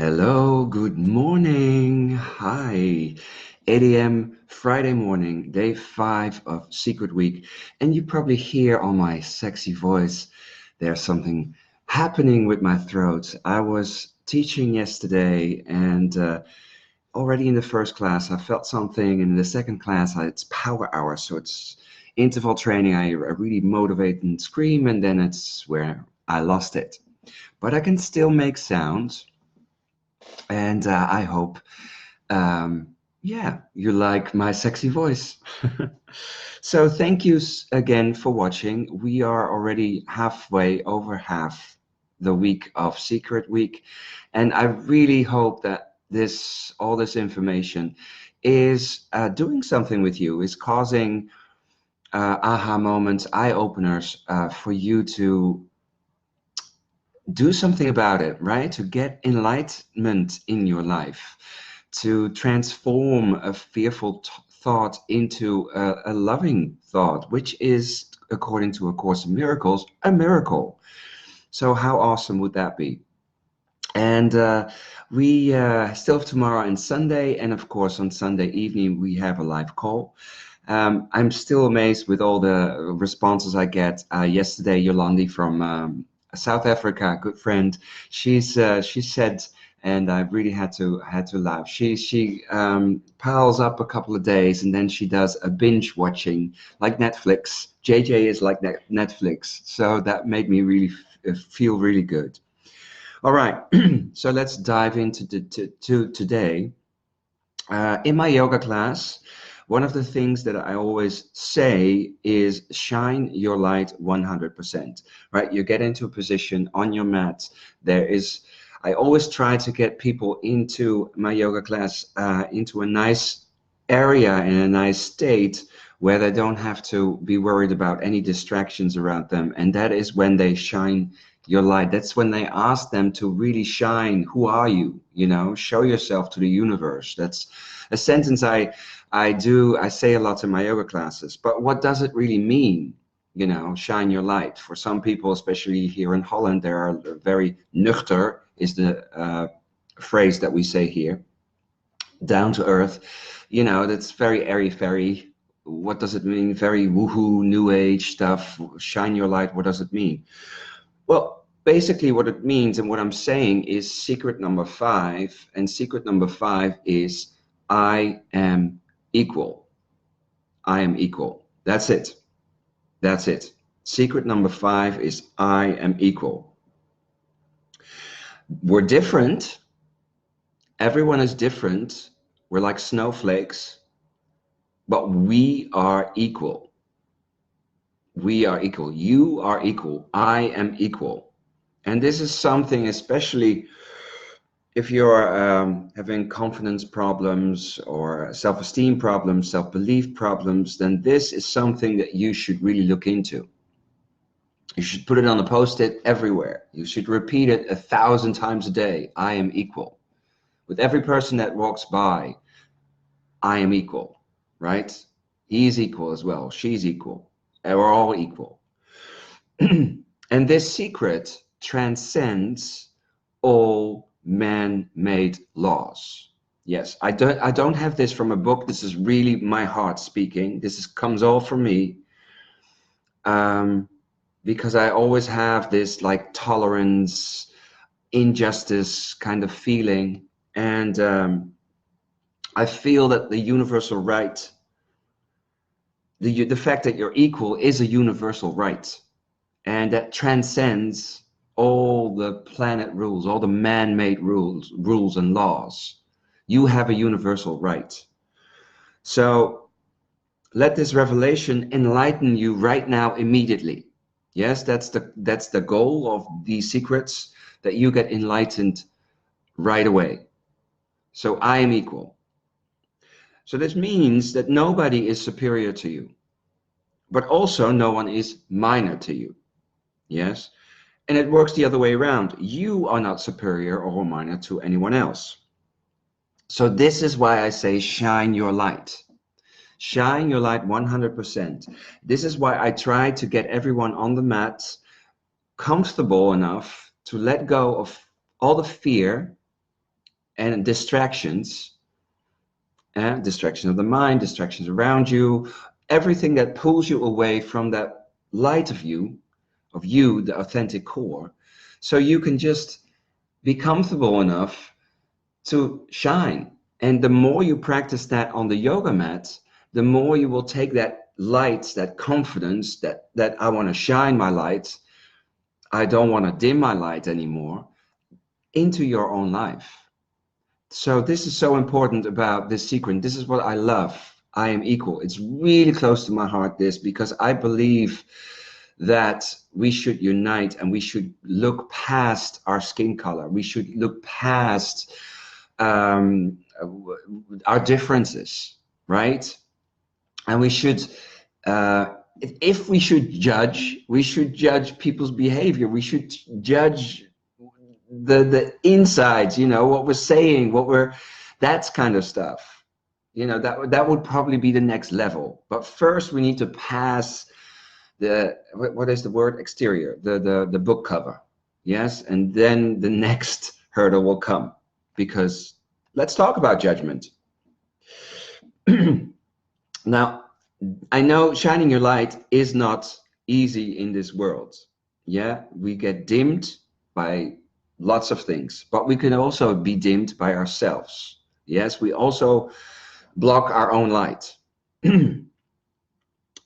Hello, good morning. Hi. 8 a.m. Friday morning, day 5 of Secret Week. And you probably hear on my sexy voice, there's something happening with my throat. I was teaching yesterday and already in the first class, I felt something. And in the second class, it's power hour. So it's interval training. I really motivate and scream. And then it's where I lost it. But I can still make sounds. And I hope, yeah, you like my sexy voice. So thank you again for watching. We are already halfway, over half the week of Secret Week. And I really hope that all this information is doing something with you, is causing aha moments, eye openers for you to do something about it, right? To get enlightenment in your life, to transform a fearful thought into a loving thought, which is, according to A Course in Miracles, a miracle. So how awesome would that be? And we still have tomorrow and Sunday, and of course on Sunday evening we have a live call. I'm still amazed with all the responses I get. Yesterday, Yolandi from South Africa, good friend, she said, and I really had to laugh. She piles up a couple of days, and then she does a binge watching like Netflix. JJ is like Netflix, so that made me really feel really good. All right, so let's dive into today. In my yoga class, one of the things that I always say is shine your light 100%, right? You get into a position on your mat. I always try to get people into my yoga class, into a nice area in a nice state where they don't have to be worried about any distractions around them. And that is when they shine your light. That's when they ask them to really shine. Who are you? You know, show yourself to the universe. That's a sentence I say a lot in my yoga classes. But what does it really mean? You know, shine your light. For some people, especially here in Holland, there are very nuchter is the phrase that we say here, down to earth. You know, that's very airy-fairy. What does it mean? Very woohoo, new age stuff. Shine your light. What does it mean? Well, basically what it means and what I'm saying is secret number 5. And secret number 5 is I am equal. I am equal. That's it. That's it. Secret number 5 is I am equal. We're different. Everyone is different. We're like snowflakes, but we are equal. We are equal. You are equal. I am equal. And this is something, especially if you're having confidence problems or self-esteem problems, self-belief problems, then this is something that you should really look into. You should put it on a post-it everywhere. You should repeat it 1,000 times a day. I am equal. With every person that walks by, I am equal, right? He is equal as well. She's equal. And we're all equal. And this secret transcends all man-made laws. Yes, I don't have this from a book. This is really my heart speaking. Comes all from me, because I always have this like tolerance, injustice kind of feeling, and I feel that the universal right, the fact that you're equal, is a universal right, and that transcends all the planet rules, all the man-made rules and laws. You have a universal right. So let this revelation enlighten you right now, immediately. Yes, that's the goal of these secrets, that you get enlightened right away. So I am equal. So this means that nobody is superior to you, but also no one is minor to you. Yes. And it works the other way around. You are not superior or minor to anyone else. So this is why I say shine your light. Shine your light 100%. This is why I try to get everyone on the mat comfortable enough to let go of all the fear and distractions, distraction of the mind, distractions around you, everything that pulls you away from that light of you, the authentic core, so you can just be comfortable enough to shine. And the more you practice that on the yoga mat, the more you will take that light, that confidence, that I want to shine my light, I don't want to dim my light anymore, into your own life. So this is so important about this secret. This is what I love. I am equal. It's really close to my heart, this, because I believe that we should unite and we should look past our skin color. We should look past our differences, right? And we should, if we should judge people's behavior. We should judge the insides, what we're saying, that's kind of stuff. That would probably be the next level. But first we need to pass what is the word, exterior, the book cover. Yes, and then the next hurdle will come, because let's talk about judgment. Now, I know shining your light is not easy in this world. Yeah, we get dimmed by lots of things, but we can also be dimmed by ourselves. Yes, we also block our own light.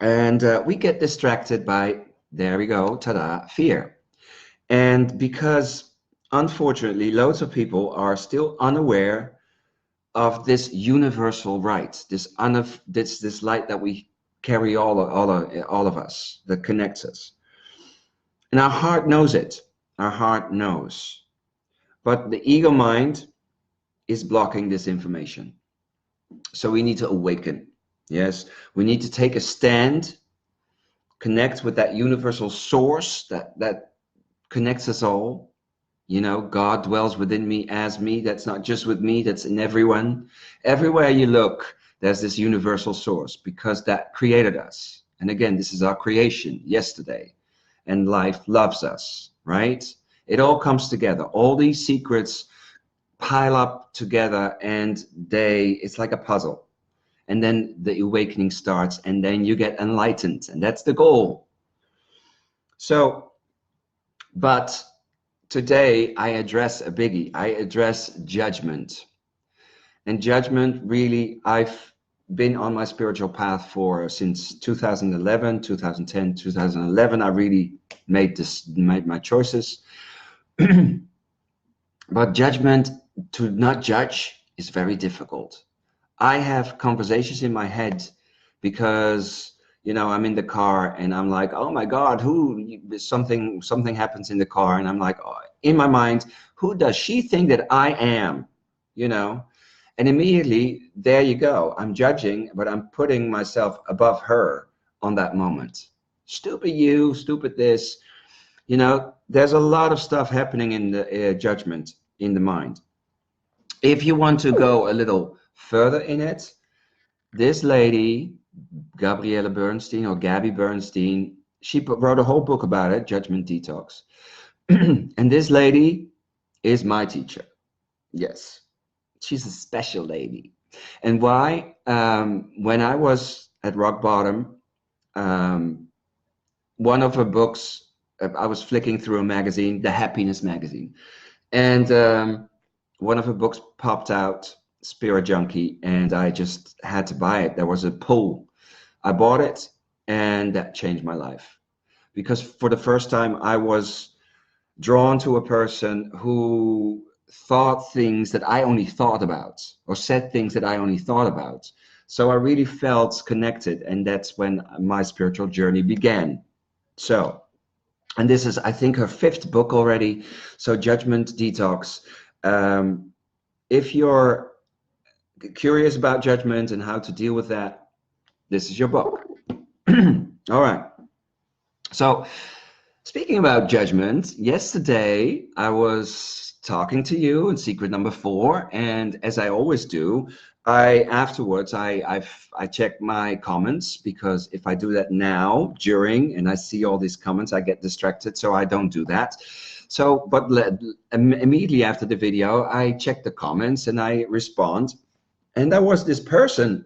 And we get distracted by, there we go, ta-da, fear. And because, unfortunately, loads of people are still unaware of this universal right, this light that we carry, all of us, that connects us. And our heart knows it. Our heart knows. But the ego mind is blocking this information. So we need to awaken. Yes, we need to take a stand, connect with that universal source that connects us all. God dwells within me as me. That's not just with me, that's in everyone. Everywhere you look, there's this universal source, because that created us. And again, this is our creation yesterday. And life loves us, right? It all comes together. All these secrets pile up together, and it's like a puzzle. And then the awakening starts, and then you get enlightened, and that's the goal. So, but today I address a biggie. I address judgment. And judgment, really, I've been on my spiritual path since 2011, 2010, 2011. I really made my choices. But judgment, to not judge, is very difficult. I have conversations in my head because I'm in the car and I'm like, oh my God, something happens in the car, and I'm like, oh, in my mind, who does she think that I am? And immediately there you go. I'm judging, but I'm putting myself above her on that moment. Stupid you, stupid this. There's a lot of stuff happening in the judgment in the mind. If you want to go a little further in it, this lady, Gabrielle Bernstein, or Gabby Bernstein, she wrote a whole book about it, Judgment Detox. And this lady is my teacher. Yes, she's a special lady. And why? When I was at rock bottom, one of her books, I was flicking through a magazine, the Happiness magazine, and one of her books popped out, Spirit Junkie, and I just had to buy it. There was a pull. I bought it, and that changed my life, because for the first time I was drawn to a person who thought things that I only thought about, or said things that I only thought about. So I really felt connected, and that's when my spiritual journey began. So, and this is, I think, her 5th book already. So Judgment Detox. If you're curious about judgment and how to deal with that, this is your book. All right. So, speaking about judgment, yesterday I was talking to you in secret number 4, and as I always do, afterwards I check my comments, because if I do that now during and I see all these comments, I get distracted, so I don't do that. So, but immediately after the video, I checked the comments and I respond. And there was this person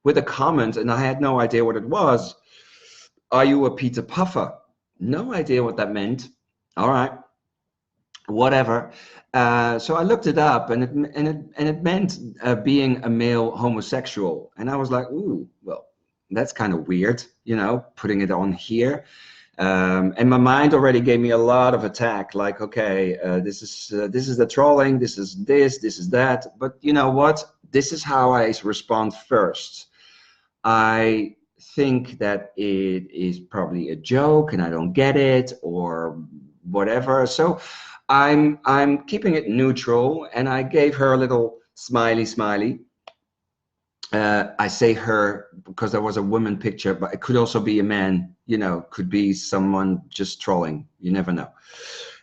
with a comment, and I had no idea what it was. Are you a Peter Puffer? No idea what that meant. All right, whatever. So I looked it up, and it meant being a male homosexual. And I was like, ooh, well, that's kind of weird, you know, putting it on here. And my mind already gave me a lot of attack, like, okay, this is the trolling, this is that. But you know what? This is how I respond first. I think that it is probably a joke and I don't get it or whatever. So I'm keeping it neutral, and I gave her a little smiley. I say her because there was a woman picture, but it could also be a man, you know, could be someone just trolling. You never know.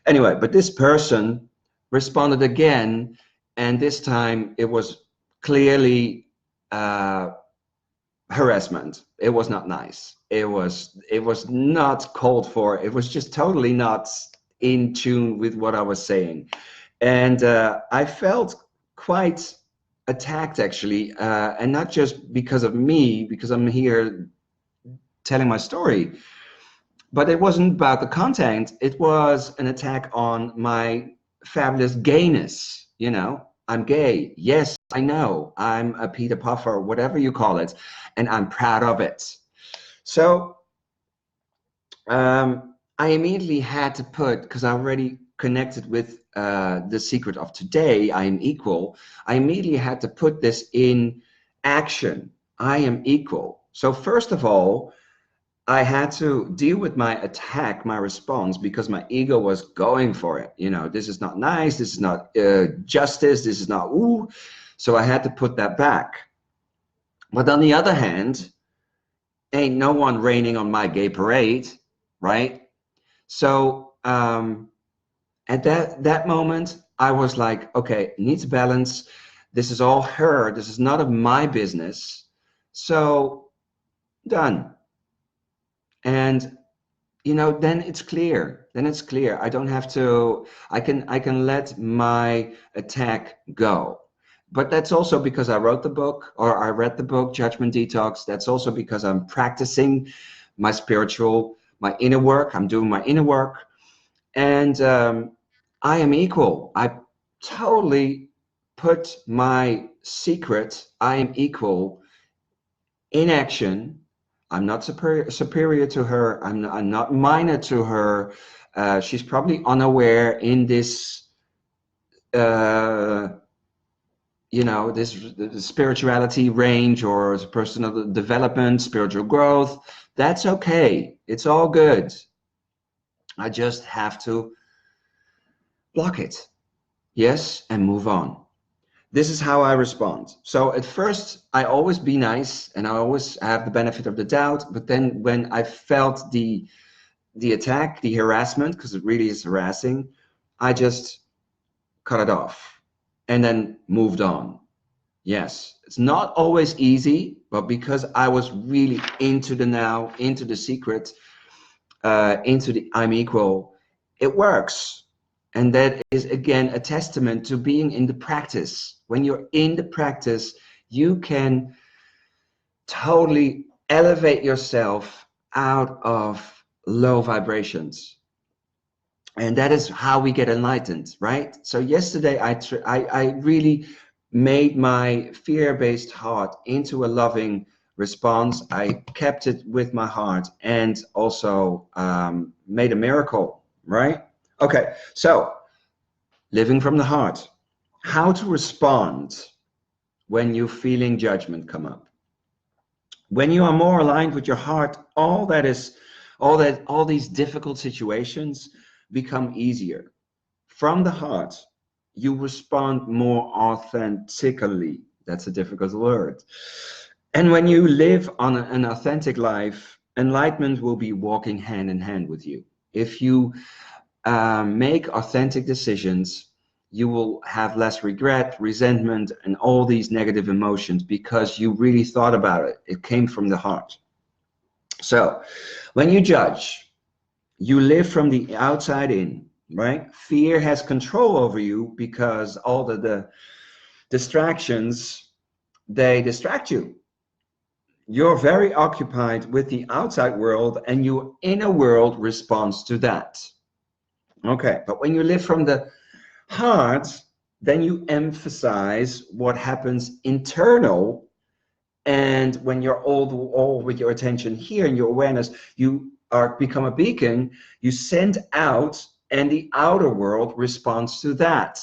Anyway, but this person responded again, and this time it was clearly harassment. It was not nice. It was not called for. It was just totally not in tune with what I was saying. And I felt quite attacked, actually, and not just because of me, because I'm here telling my story, but it wasn't about the content. It was an attack on my fabulous gayness. You know, I'm gay. Yes, I know. I'm a Peter Puffer, whatever you call it, and I'm proud of it. So I immediately had to put, because I already connected with the secret of today, I am equal. I immediately had to put this in action. I am equal. So first of all, I had to deal with my attack, my response, because my ego was going for it. You know, this is not nice. This is not justice. This is not ooh. So I had to put that back. But on the other hand, ain't no one raining on my gay parade, right? So at that moment, I was like, okay, needs balance. This is all her. This is none of my business. So done. And you know, then it's clear. Then it's clear. I don't have to. I can let my attack go. But that's also because I wrote the book, or I read the book, Judgment Detox. That's also because I'm practicing my inner work. I'm doing my inner work, and I am equal. I totally put my secret, I am equal, in action. I'm not superior to her. I'm not minor to her. She's probably unaware in this, you know, this spirituality range or personal development, spiritual growth. That's okay. It's all good. I just have to block it. Yes, and move on. This is how I respond. So at first, I always be nice and I always have the benefit of the doubt. But then when I felt the attack, the harassment, because it really is harassing, I just cut it off and then moved on. Yes, it's not always easy, but because I was really into the now, into the secret, into the I'm equal, it works. And that is, again, a testament to being in the practice. When you're in the practice, you can totally elevate yourself out of low vibrations. And that is how we get enlightened, right? So yesterday, I really made my fear-based heart into a loving response. I kept it with my heart and also made a miracle, right? Okay, so living from the heart, how to respond when you're feeling judgment come up. When you are more aligned with your heart, all these difficult situations become easier. From the heart, you respond more authentically. That's a difficult word. And when you live on an authentic life, enlightenment will be walking hand in hand with you. If you make authentic decisions, you will have less regret, resentment, and all these negative emotions because you really thought about it. It came from the heart. So when you judge, You live from the outside in, right? Fear has control over you because all the distractions, they distract you. You're very occupied with the outside world and your inner world responds to that. Okay, but when you live from the heart, then you emphasize what happens internal. And when you're all with your attention here and your awareness, you are become a beacon, you send out and the outer world responds to that.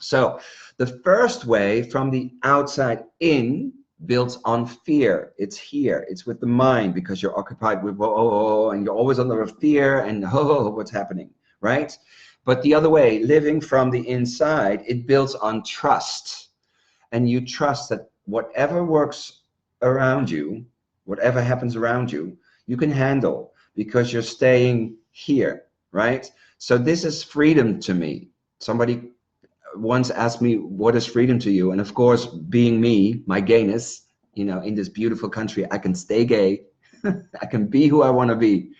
So the first way from the outside in builds on fear. It's here, it's with the mind because you're occupied with and you're always under fear and what's happening, right? But the other way, living from the inside, it builds on trust. And you trust that whatever works around you, whatever happens around you, you can handle because you're staying here, right? So this is freedom to me. Somebody once asked me, what is freedom to you? And of course, being me, my gayness, you know, in this beautiful country, I can stay gay. I can be who I want to be.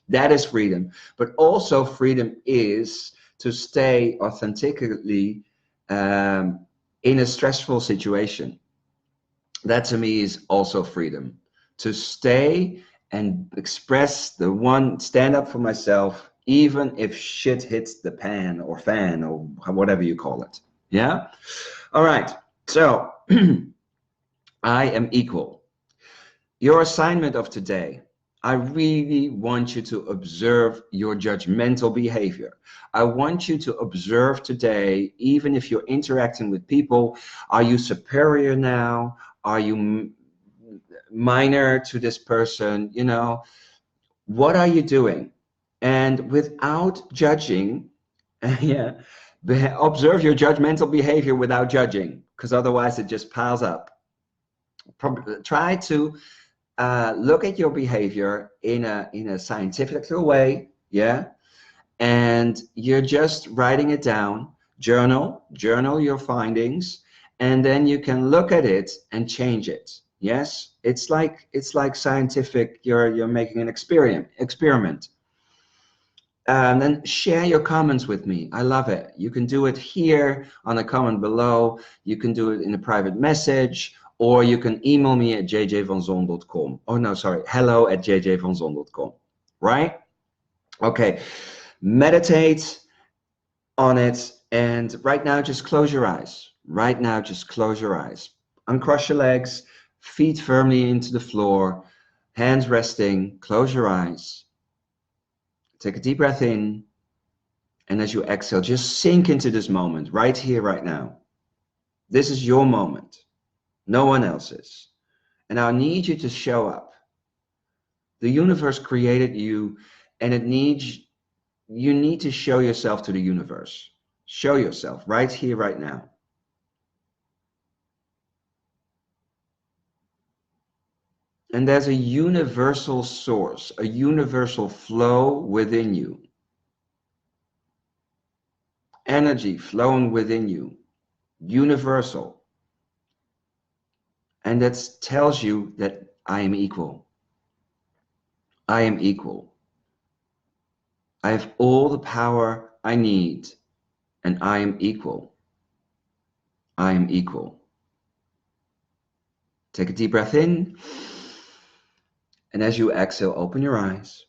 That is freedom. But also freedom is to stay authentically in a stressful situation. That to me is also freedom. To stay and express the one, stand up for myself, even if shit hits the pan or fan or whatever you call it. Yeah? All right. So I am equal. Your assignment of today, I really want you to observe your judgmental behavior. I want you to observe today, even if you're interacting with people, are you superior now? Are you minor to this person? You know, what are you doing? And without judging, yeah, observe your judgmental behavior without judging, because otherwise it just piles up. Try to look at your behavior in a scientific way, yeah, and you're just writing it down. Journal your findings, and then you can look at it and change it. Yes, it's like scientific. You're making an experiment. And then share your comments with me. I love it. You can do it here on a comment below. You can do it in a private message, or you can email me at jjvanzon.com. Oh, no, sorry. hello@jjvanzon.com. Right? Okay. Meditate on it. And right now, just close your eyes. Right now, just close your eyes. Uncross your legs, feet firmly into the floor, hands resting. Close your eyes. Take a deep breath in. And as you exhale, just sink into this moment, right here, right now. This is your moment, no one else's. And I need you to show up. The universe created you, and you need to show yourself to the universe. Show yourself right here, right now. And there's a universal source, a universal flow within you. Energy flowing within you, universal. And that tells you that I am equal. I am equal. I have all the power I need, and I am equal. I am equal. Take a deep breath in, and as you exhale, open your eyes.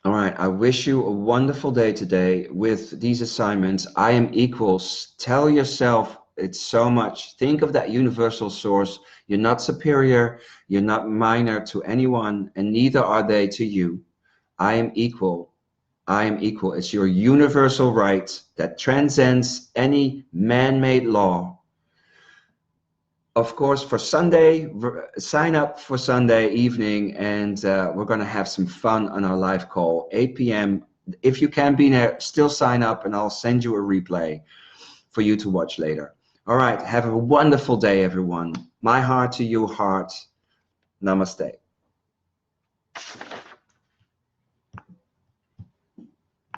All right, I wish you a wonderful day today with these assignments. I am equal. Tell yourself it's so much. Think of that universal source. You're not superior. You're not minor to anyone, and neither are they to you. I am equal. I am equal. It's your universal right that transcends any man-made law. Of course, for Sunday, sign up for Sunday evening, and we're going to have some fun on our live call, 8 p.m. If you can be there, still sign up, and I'll send you a replay for you to watch later. All right, have a wonderful day, everyone. My heart to your heart. Namaste.